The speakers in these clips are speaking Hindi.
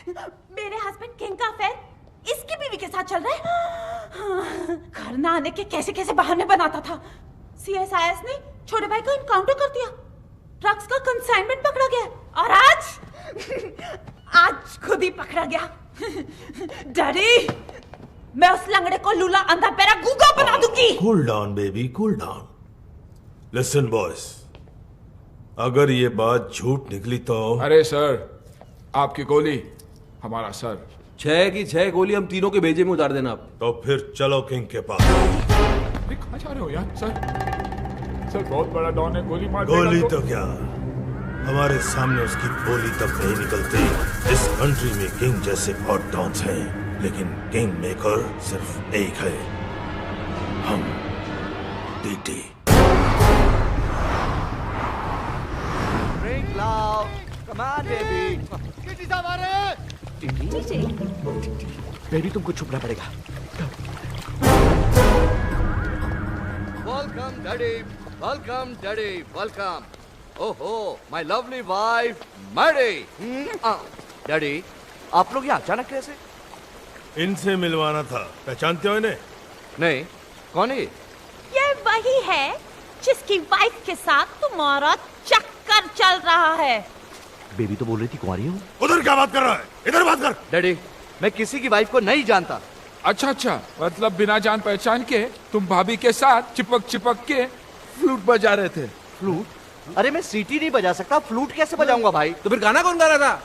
मेरे हस्बैंड किंग का अफेयर इसकी बीवी के साथ चल रहा है। घर ना आने के कैसे कैसे बहाने बनाता था। सीएसआईएस ने छोटे भाई को इनकाउंटर कर दिया, ड्रग्स का कंसाइनमेंट पकड़ा गया और आज खुद ही पकड़ा गया। डैडी, मैं उस लंगड़े को लूला अंधा पैरा गूंगा बना दूंगी। Cool down baby, cool down. Listen boys, अगर ये बात झूठ निकली तो। अरे सर, आपकी गोली हमारा सर। 6 की 6 गोली हम तीनों के भेजे में उतार देना आप। तो फिर चलो किंग के पास। कहाँ जा रहे हो यार? सर बहुत बड़ा डॉन है, गोली मार देगा। गोली तो क्या, हमारे सामने उसकी गोली तक नहीं निकलती। इस कंट्री में किंग जैसे बहुत डॉन्स हैं, लेकिन किंग मेकर सिर्फ एक है, हम। TT. Drink loud. Come on, baby. TT साहब आ रहे हैं। बेबी तुमको छुपना पड़ेगा। Welcome, daddy. Welcome, daddy. Welcome. ओहो, my lovely wife, Mary. Daddy, आप लोग यहाँ अचानक कैसे? इनसे मिलवाना था, पहचानते हो इन्हें? नहीं, कौन है ये वही है जिसकी वाइफ के साथ तुम्हारा चक्कर चल रहा है। बेबी तो बोल रही थी कुंवारी हूँ। उधर क्या बात कर रहा है? इधर बात कर। डैडी, मैं किसी की वाइफ को नहीं जानता। अच्छा, मतलब बिना जान पहचान के तुम भाभी के साथ चिपक के फ्लूट बजा रहे थे। फ्लूट? अरे मैं सीटी नहीं बजा सकता, फ्लूट कैसे बजाऊंगा भाई? तो फिर गाना कौन गा रहा था?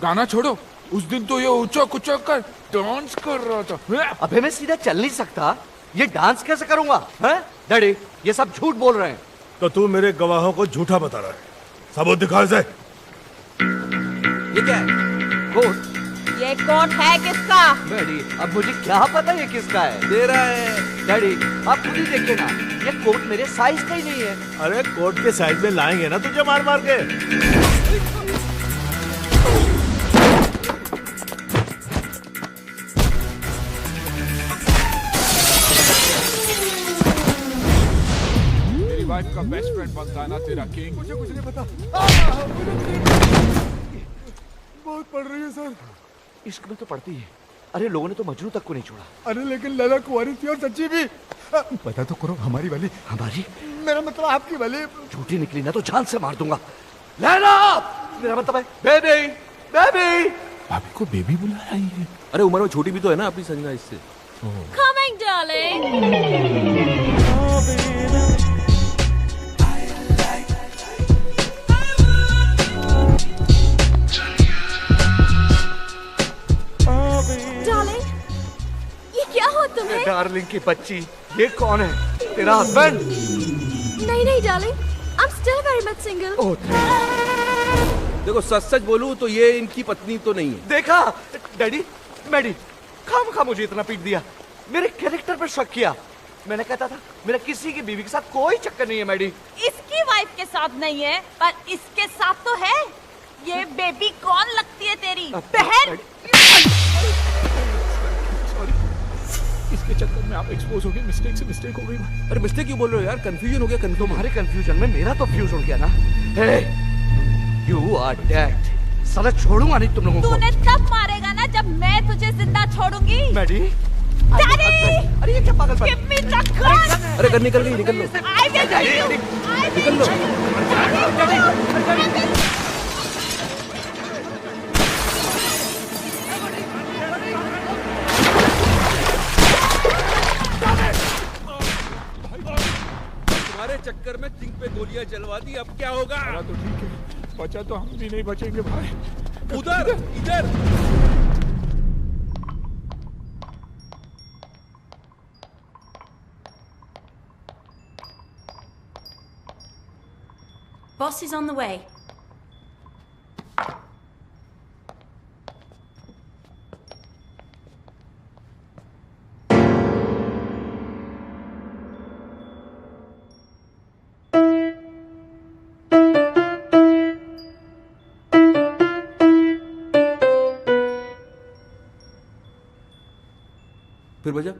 गाना छोड़ो, उस दिन तो ये उचक उचक कर डांस कर रहा था। अबे मैं सीधा चल नहीं सकता, ये डांस कैसे करूंगा? हैं? डैडी, ये सब झूठ बोल रहे हैं। तो तू मेरे गवाहों को झूठा बता रहा है, सबूत दिखा इसे। ये क्या है? कोट? ये कोट है किसका? डैडी, अब मुझे क्या पता ये किसका है? दे रहा है। डैडी, आप खुद ही देखिए ना, ये कोट मेरे साइज का ही नहीं है। अरे कोट के साइज में लाएंगे ना तुझे मार मार के। मेरी वाइफ का बेस्ट फ्रेंड बनता है ना तेरा किंग। मुझे कुछ नहीं पता। बहुत पड़ रही है सर। इश्क में तो पड़ती है। अरे लोगों ने तो मजनू तक को नहीं छोड़ा। अरे लेकिन लैला कुंवारी थी और सच्ची भी। पता तो करो, हमारी वाली। हमारी? मेरा मतलब आपकी वाली। झूठी निकली ना तो जान से मार दूंगा। लैला! मेरा मतलब है बेबी, बेबी। भाभी को बेबी बुला रही है। अरे उम्र में छोटी भी तो है ना अपनी संजना इससे। Coming, darling. Darling, ये क्या हो तुम्हें? डार्लिंग की बच्ची, ये कौन है? तेरा हस्बैंड? नहीं darling, I'm still very much single. ओह, देखो सच बोलूं तो ये इनकी पत्नी तो नहीं है। देखा डैडी, मैडी, खाम मुझे इतना पीट दिया, मेरे कैरेक्टर पर शक किया। मैंने कहता था मेरा किसी की बीवी के साथ कोई चक्कर नहीं है मैडी। इसकी वाइफ के साथ नहीं है, पर इसके साथ तो है। ये बेबी कौन लगती है तेरी बहन? इसके चक्कर में आप एक्सपोज हो गए, मिस्टेक हो गई। अरे मिस्टेक क्यों बोल रहे हो यार? कंफ्यूजन हो गया। तुम्हारे कंफ्यूजन में मेरा तो फ्यूज उड़ गया ना। हे, यू आर डेड। साला छोड़ूंगा नहीं तुम लोगों को। तूने तब मारेगा ना जब मैं तुझे जिंदा छोड़ूंगी। Maddie, daddy! अरे ये क्या पागलपन? Give me the gun! अरे कर निकल गई, निकल लो। I will kill you! I will निकल लो। तुम्हारे चक्कर में किंग पे गोलियां चलवा दी, अब क्या होगा? तो ठीक है, बचा तो हम भी नहीं बचेंगे भाई। उधर, इधर। Boss is on the way. फिर बजा।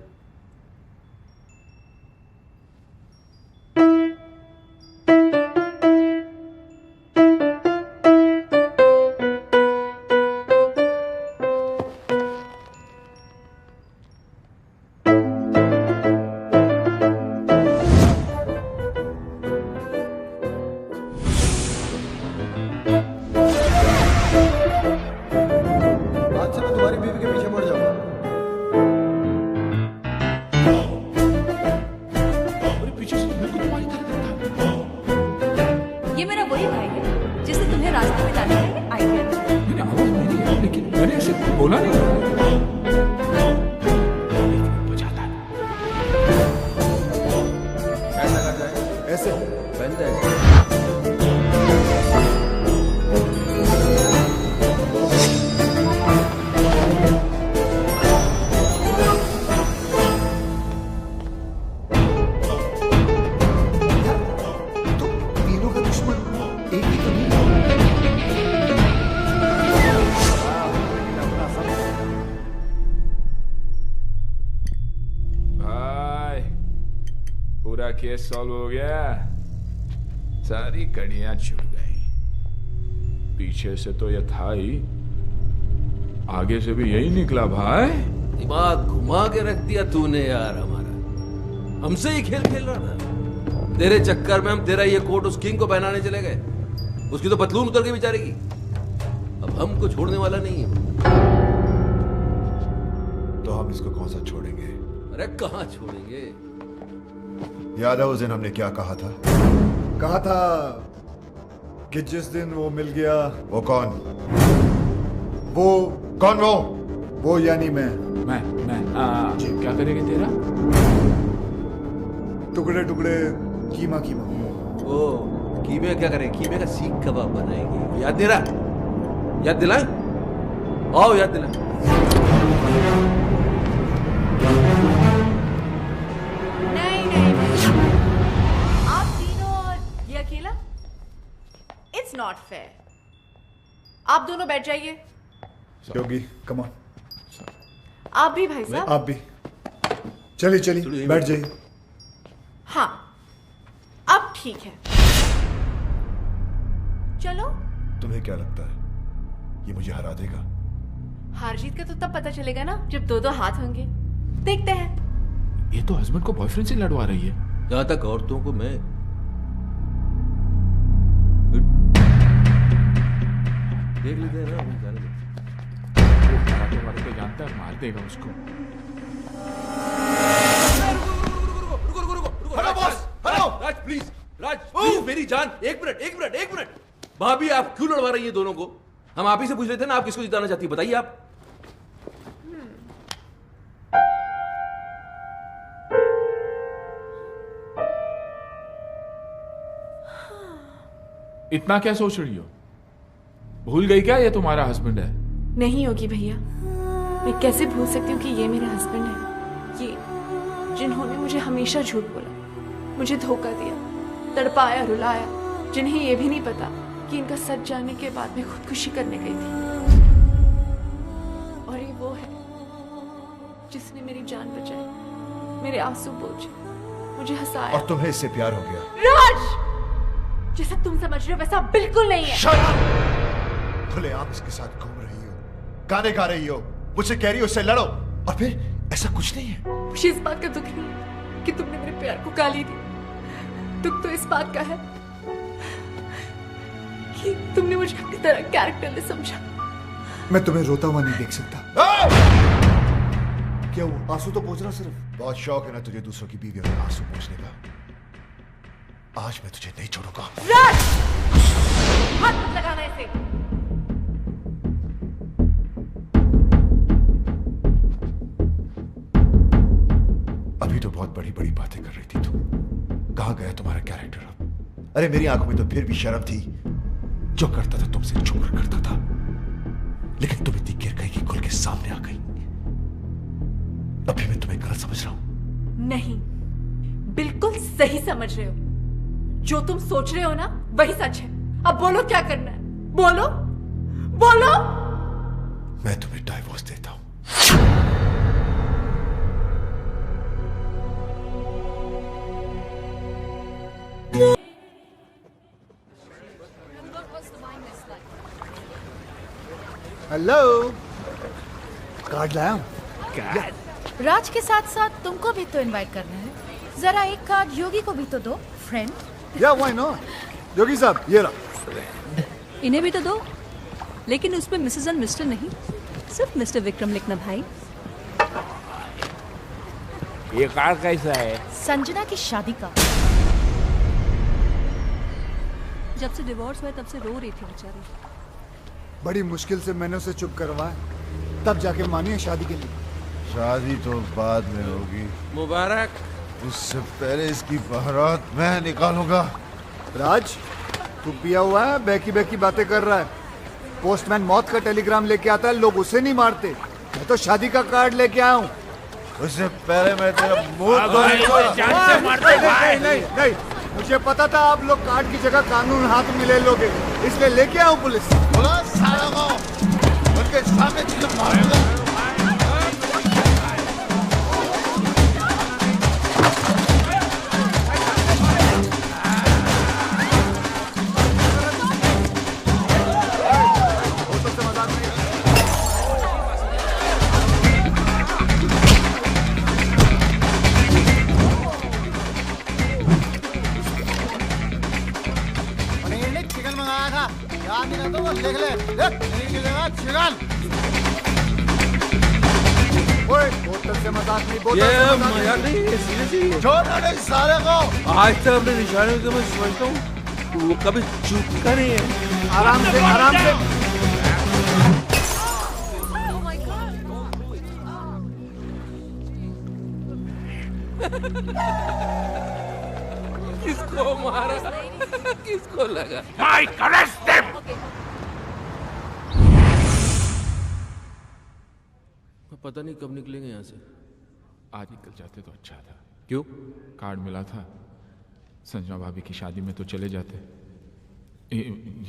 में डालने का ये आइडिया दिया। मैंने आवाज नहीं है, लेकिन मैंने ऐसे बोला नहीं। बजाता है। कैसा करता है? ऐसे पहनता है। तो तीनों का दुश्मन एक ही तो नहीं। भाई पूरा केस सॉल्व हो गया, सारी कड़ियां छूट गई। पीछे से तो ये था ही, आगे से भी यही निकला भाई। दिमाग घुमा के रख दिया तूने यार हमारा। हमसे ही खेल खेल रहा था। तेरे चक्कर में हम तेरा ये कोट उस किंग को पहनाने चले गए। उसकी तो पतलून उतर गई बेचारे की। अब हमको छोड़ने वाला नहीं है। तो हम इसको कौन सा छोड़ेंगे? अरे कहाँ छोड़ेंगे? याद है उस दिन हमने क्या कहा था? कहा था कि जिस दिन वो मिल गया, वो कौन? वो कौन? वो यानी मैं। क्या करेंगे तेरा? टुकड़े टुकड़े कीमा कीमा। ओ कीमे क्या करें? कीमे का सीख कबाब बनाएंगे। याद नहीं रहा? याद दिलाएं? आओ याद दिलाएं। नहीं आप तीनों और ये अकेला, इट्स नॉट फेयर। आप दोनों बैठ जाइए। योगी कम ऑन। आप भी भाई साहब। आप भी चलिए चलिए बैठ जाइए। हाँ अब ठीक है, चलो। तुम्हें क्या लगता है ये मुझे हरा देगा? हार जीत का तो तब पता चलेगा ना जब दो दो हाथ होंगे। देखते हैं। ये तो हस्बैंड को बॉयफ्रेंड से लड़वा रही है। जहां तक औरतों को मैं देख लेते हैं ना, हम जाने दो। वो कराटे वाले को जानता है, मार देगा उसको। Hello boss, hello. Raj please, Raj please मेरी जान। एक मिनट। भाभी आप क्यों लड़वा रही है दोनों को? हम आप ही से पूछ रहे थे ना, आप किसको जिताना चाहती है, बताइए आप। इतना क्या सोच रही हो? भूल गई क्या ये तुम्हारा हस्बैंड है? नहीं होगी भैया, मैं कैसे भूल सकती हूँ कि ये मेरा हस्बैंड है। ये जिन्होंने मुझे हमेशा झूठ बोला, मुझे धोखा दिया, तड़पाया, रुलाया, जिन्हें ये भी नहीं पता कि इनका सच जानने के बाद मैं खुदकुशी करने गई थी। और ये वो है जिसने मेरी जान बचाई, मेरे आंसू पोंछे, मुझे हंसाया। और तुम्हें इससे प्यार हो गया? राज, जैसा तुम समझ रहे हो वैसा बिल्कुल नहीं है। खुले आप इसके साथ घूम रही हो, गाने गा रही हो, मुझसे कह रही हो उससे लड़ो, और फिर ऐसा कुछ नहीं है। मुझे इस बात का दुख नहीं है कि तुमने मेरे प्यार को गाली दी। दुख तो इस बात का है कि तुमने मुझे अपनी तरह कैरेक्टरलेस समझा। मैं तुम्हें रोता हुआ नहीं देख सकता। क्या वो आंसू तो पोंछ रहा सिर्फ? बहुत शौक है ना तुझे दूसरों की बीवियों में आंसू पोंछने का। आज मैं तुझे नहीं छोड़ूंगा। राज, हाथ मत लगाना इसे। अभी तो बहुत बड़ी बड़ी बातें कर रही थी तुम। कहां गया तुम्हारा कैरेक्टर अब? अरे मेरी आंखों में तो फिर भी शर्म थी। जो करता था तुमसे छुप कर करता था, लेकिन तुम इतनी गिर गई कि खुल के सामने आ गई। अभी मैं तुम्हें गलत समझ रहा हूं? नहीं, बिल्कुल सही समझ रहे हो। जो तुम सोच रहे हो ना वही सच है। अब बोलो क्या करना है, बोलो बोलो। मैं तुम्हें डाइवोर्स देता हूं। हेलो, कार्ड लाया हूं। राज के साथ साथ तुमको भी तो इनवाइट करना है। जरा एक कार्ड योगी को भी तो दो, फ्रेंड। या व्हाई नॉट? योगी साहब ये रहा। इन्हें भी तो दो, लेकिन उसमें मिसेस एंड मिस्टर नहीं, सिर्फ मिस्टर विक्रम लिखना भाई। ये कार्ड कैसा है? संजना की शादी का। जब से डिवोर्स हुआ तब से रो रही थी बेचारी। बड़ी मुश्किल से मैंने उसे चुप करवाया, तब जाके मानी है शादी के लिए। शादी तो बाद में होगी। मुबारक। उससे पहले इसकी बारात मैं निकालूंगा। राज, तू पिया हुआ है, बहकी बहकी बातें कर रहा है। पोस्टमैन मौत का टेलीग्राम लेके आता है, लोग उसे नहीं मारते। मैं तो शादी का कार्ड लेके आया हूँ। उससे पहले मैं तेरा मुंह नहीं, मुझे पता था आप लोग कार्ड की जगह कानून हाथ में ले लोगे, इसलिए लेके आऊँ पुलिस। उनके सामने चीज़ मारूंगा। बोतल से मजाक नहीं, ये मजाक नहीं, ये सीरियसली छोड़ना नहीं सारे को। आज तक अपने निशाने को मैं समझता हूँ वो कभी चूकता नहीं है। आराम से, आराम से। किसको मारा? किसको लगा? Mike, arrest them! पता नहीं कब निकलेंगे यहाँ से। आज निकल जाते तो अच्छा था। क्यों? कार्ड मिला था, संजना भाभी की शादी में तो चले जाते।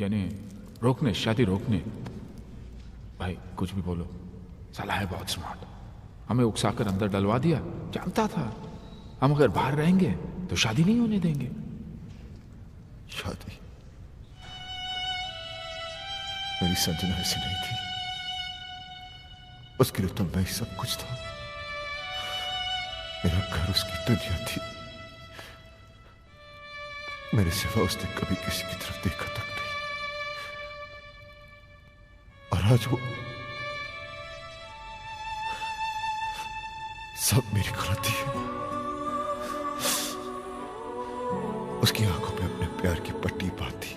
यानी रोकने, शादी रोकने। भाई कुछ भी बोलो, साला है बहुत स्मार्ट। हमें उकसाकर अंदर डलवा दिया। जानता था हम अगर बाहर रहेंगे तो शादी नहीं होने देंगे। शादी? मेरी संजना ऐसी नहीं थी। उसके लिए तो मैं ही सब कुछ था। मेरा घर उसकी दुनिया थी। मेरे सिवा उसने कभी किसी की तरफ देखा तक नहीं। और आज वो सब मेरी गलती है। उसकी आंखों में अपने प्यार की पट्टी बांधी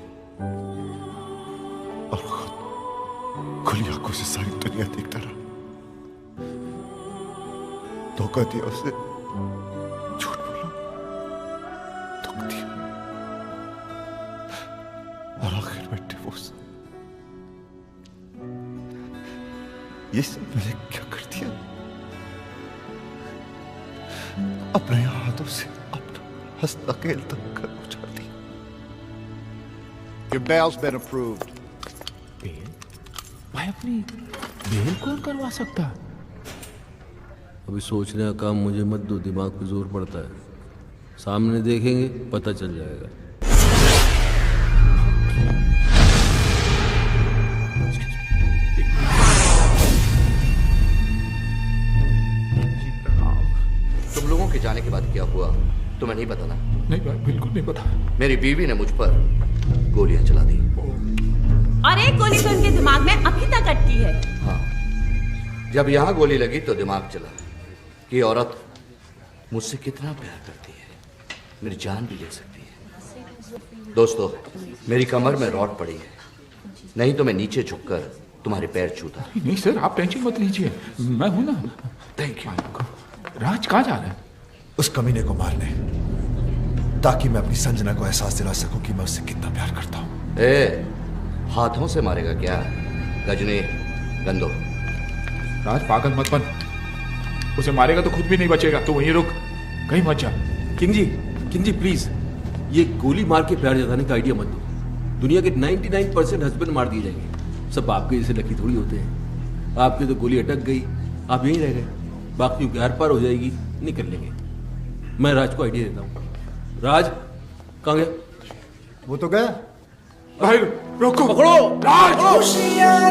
और खुद खुली आंखों से सारी दुनिया देखता रहा। धोखा दिया उसे, झूठ बोला, दुख दिया और आखिर में डिवोर्स। ये सब मैंने क्या कर दिया? अपने हाथों से अपना हंसता खेलता घर उजाड़ दिया। Your bail's been approved. Bail? भाई अपनी बेल कौन करवा सकता? अभी सोचने का काम मुझे मत दो, दिमाग पे जोर पड़ता है। सामने देखेंगे पता चल जाएगा। तुम लोगों के जाने के बाद क्या हुआ तुम्हें नहीं पता ना? नहीं भाई, बिल्कुल नहीं पता। मेरी बीवी ने मुझ पर गोलियां चला दी। और एक गोली तो उनके दिमाग में अभी तक अटकी है। हाँ, जब यहाँ गोली लगी तो दिमाग चला कि औरत मुझसे कितना प्यार करती है, मेरी जान भी ले सकती है। दोस्तों, मेरी कमर में रॉड पड़ी है, नहीं तो मैं नीचे झुककर तुम्हारे पैर छूता। नहीं सर, आप टेंशन मत लीजिए, मैं हूं ना। Thank you. राज कहाँ जा रहा है? उस कमीने को मारने, ताकि मैं अपनी संजना को एहसास दिला सकूं कि मैं उससे कितना प्यार करता हूं। ए, हाथों से मारेगा क्या? गजनी, गंदो। राज पागल मत बन, उसे मारेगा तो खुद भी नहीं बचेगा। तो वहीं रुक, कहीं मत जा। किंग जी प्लीज, ये गोली मार के प्यार जताने का आइडिया मत दो। दुनिया के 99% हस्बैंड मार दिए जाएंगे। सब आपके जैसे लकी थोड़ी होते हैं। आपकी तो गोली अटक गई, आप यहीं रह गए। बाकी की आर पार हो जाएगी, निकल लेंगे। मैं राज को आइडिया देता हूँ। राज कहाँ गया? वो तो गया। भाई रोको, पकड़ो राज।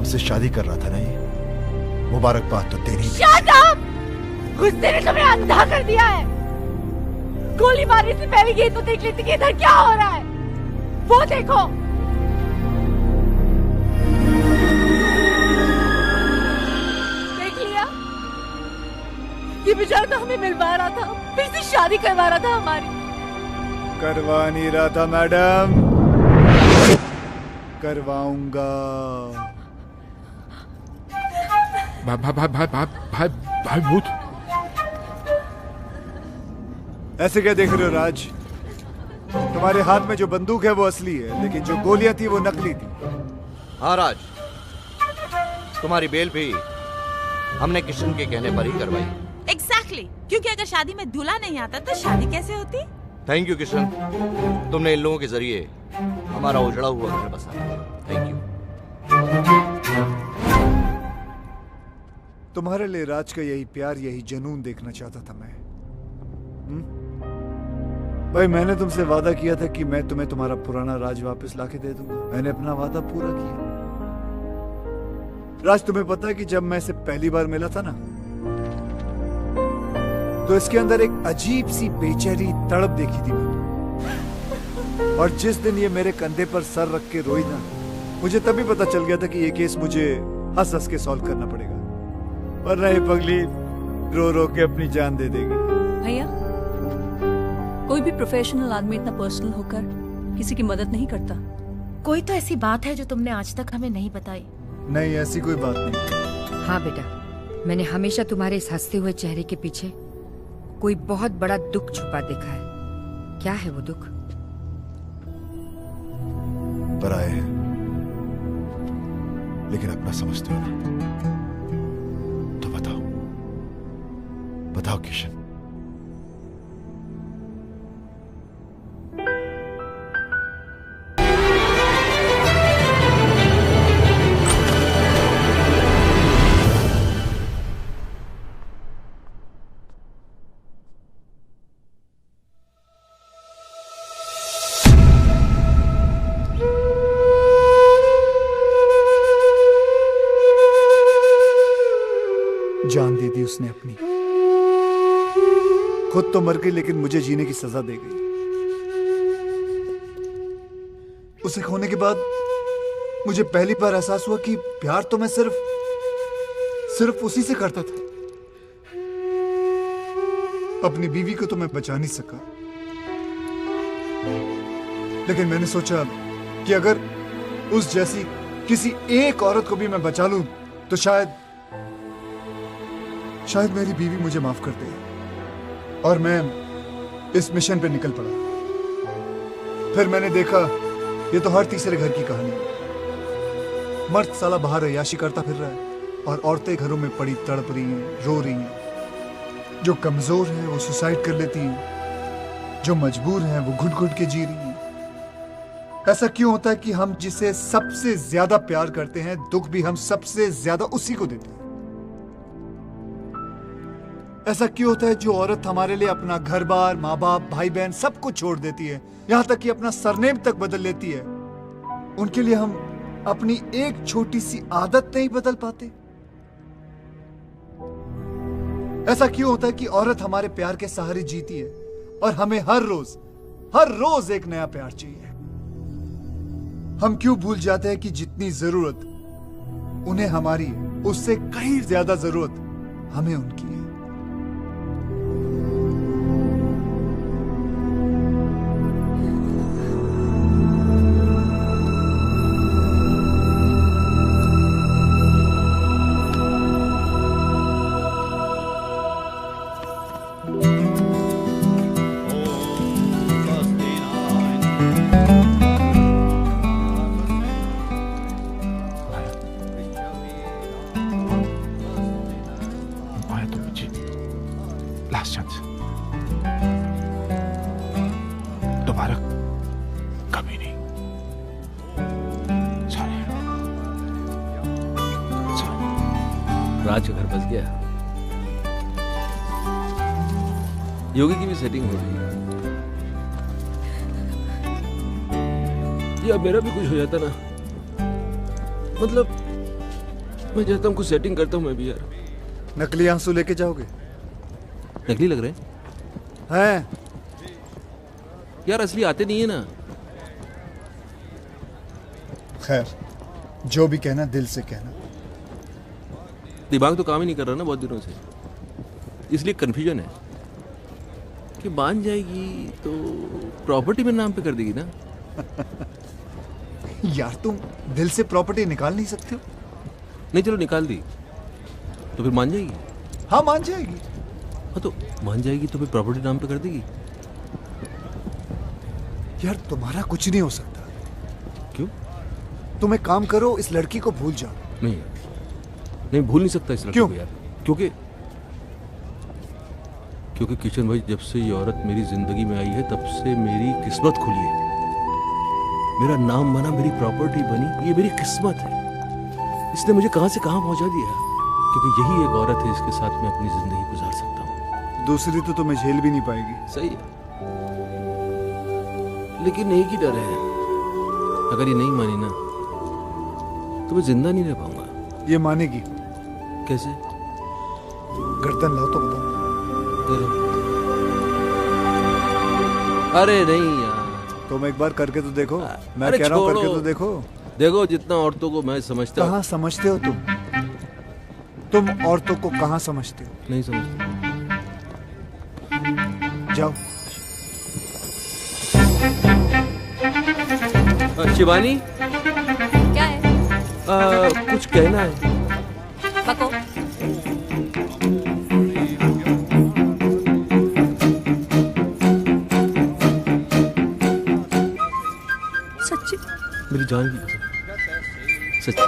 हमसे शादी कर रहा था ना, ये मुबारकबाद तो तेरी। Shut up! गुस्से ने तुम्हें अंधा कर दिया है। गोली मारने से पहले ये तो देख लेती कि इधर क्या हो रहा है। वो देखो। देख लिया? ये बेचारा तो हमें मिलवा रहा था, फिर से शादी करवा रहा था हमारी। करवा नहीं रहा था मैडम, करवाऊंगा। भाई भूत। ऐसे क्या देख रहे हो राज? तुम्हारे हाथ में जो बंदूक है वो असली है, लेकिन जो गोलियां थी वो नकली थी। हाँ राज, तुम्हारी बेल भी हमने किशन के कहने पर ही करवाई। Exactly, क्योंकि अगर शादी में दूल्हा नहीं आता तो शादी कैसे होती? थैंक यू किशन, तुमने इन लोगों के जरिए हमारा उजड़ा हुआ घर बसाया। Thank you. तुम्हारे लिए राज का यही प्यार, यही जुनून देखना चाहता था मैं। भाई मैंने तुमसे वादा किया था कि मैं तुम्हें तुम्हारा पुराना राज वापस लाके दे दूंगा। मैंने अपना वादा पूरा किया। राज, तुम्हें पता है कि जब मैं इसे पहली बार मिला था ना, तो इसके अंदर एक अजीब सी बेचैनी तड़प देखी थी मैंने। और जिस दिन ये मेरे कंधे पर सर रख के रोई ना, मुझे तभी पता चल गया था कि ये केस मुझे हंस हंस के सॉल्व करना पड़ेगा, वरना ये पगली रो रो के अपनी जान दे देगी। भैया, कोई भी प्रोफेशनल आदमी इतना पर्सनल होकर किसी की मदद नहीं करता। कोई तो ऐसी बात है जो तुमने आज तक हमें नहीं बताई। नहीं, ऐसी कोई बात नहीं। हाँ बेटा, मैंने हमेशा तुम्हारे इस हंसते हुए चेहरे के पीछे कोई बहुत बड़ा दुख छुपा देखा है। क्या है वो दुख? पराए हैं, लेकिन अपना समझते हो ना। तो बताओ, बताओ किशन। जान दे दी उसने अपनी, खुद तो मर गई लेकिन मुझे जीने की सजा दे गई। उसे खोने के बाद मुझे पहली बार एहसास हुआ कि प्यार तो मैं सिर्फ उसी से करता था। अपनी बीवी को तो मैं बचा नहीं सका, लेकिन मैंने सोचा कि अगर उस जैसी किसी एक औरत को भी मैं बचा लूं तो शायद मेरी बीवी मुझे माफ कर दे। और मैं इस मिशन पे निकल पड़ा। फिर मैंने देखा ये तो हर तीसरे घर की कहानी है। मर्द साला बाहर अय्याशी करता फिर रहा है और औरतें घरों में पड़ी तड़प रही हैं, रो रही हैं। जो कमजोर हैं वो सुसाइड कर लेती हैं, जो मजबूर हैं वो घुट घुट के जी रही हैं। ऐसा क्यों होता है कि हम जिसे सबसे ज्यादा प्यार करते हैं, दुख भी हम सबसे ज्यादा उसी को देते हैं? ऐसा क्यों होता है जो औरत हमारे लिए अपना घर बार, माँ बाप, भाई बहन सब कुछ छोड़ देती है, यहां तक कि अपना सरनेम तक बदल लेती है, उनके लिए हम अपनी एक छोटी सी आदत नहीं बदल पाते? ऐसा क्यों होता है कि औरत हमारे प्यार के सहारे जीती है और हमें हर रोज एक नया प्यार चाहिए? हम क्यों भूल जाते हैं कि जितनी जरूरत उन्हें हमारी है, उससे कहीं ज्यादा जरूरत हमें उनकी है? लास्ट चांस, दोबारा कभी नहीं। सॉरी। राज का घर बस गया। योगी की भी सेटिंग हो रही है। या मेरा भी कुछ हो जाता ना, मतलब मैं चाहता हूँ कुछ सेटिंग करता हूँ मैं भी यार। नकली आंसू लेके जाओगे? नकली लग रहे हैं यार, असली आते नहीं है ना। खैर, जो भी कहना दिल से कहना। दिमाग तो काम ही नहीं कर रहा ना बहुत दिनों से, इसलिए कंफ्यूजन है कि मान जाएगी तो प्रॉपर्टी मेरे नाम पे कर देगी ना। यार तुम दिल से प्रॉपर्टी निकाल नहीं सकते हो? नहीं चलो निकाल दी तो फिर मान जाएगी। हाँ मान जाएगी। हाँ तो मान जाएगी तो फिर प्रॉपर्टी नाम पे कर देगी। यार तुम्हारा कुछ नहीं हो सकता। क्यों? तुम एक काम करो, इस लड़की को भूल जाओ। नहीं भूल नहीं सकता इस लड़की को यार। क्योंकि किशन भाई, जब से ये औरत मेरी जिंदगी में आई है तब से मेरी किस्मत खुली है। मेरा नाम बना, मेरी प्रॉपर्टी बनी, ये मेरी किस्मत है। इसने मुझे कहां से कहां पहुंचा दिया, क्योंकि यही एक औरत है जिसके साथ मैं अपनी जिंदगी गुजार सकता हूँ। दूसरी तो तुम्हें झेल भी नहीं पाएगी। सही है, लेकिन एक ही डर है, अगर ये नहीं मानी ना तो मैं जिंदा नहीं रह पाऊंगा। ये मानेगी। कैसे? गर्दन लाओ तो बताओ। अरे नहीं यार, तुम एक बार करके तो देखो। मैं कह रहा हूँ करके तो देखो। देखो जितना औरतों को मैं समझता हूँ। कहाँ समझते हो तुम औरतों को कहाँ समझते हो? नहीं समझते। जाओ। शिवानी, क्या है? कुछ कहना है। बको। सच्ची मेरी जान की कसम, सच्ची।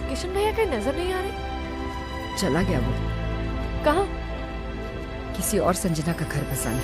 किशन भैया कहीं नजर नहीं आ रहे? चला गया वो। कहाँ? किसी और संजना का घर बसाने।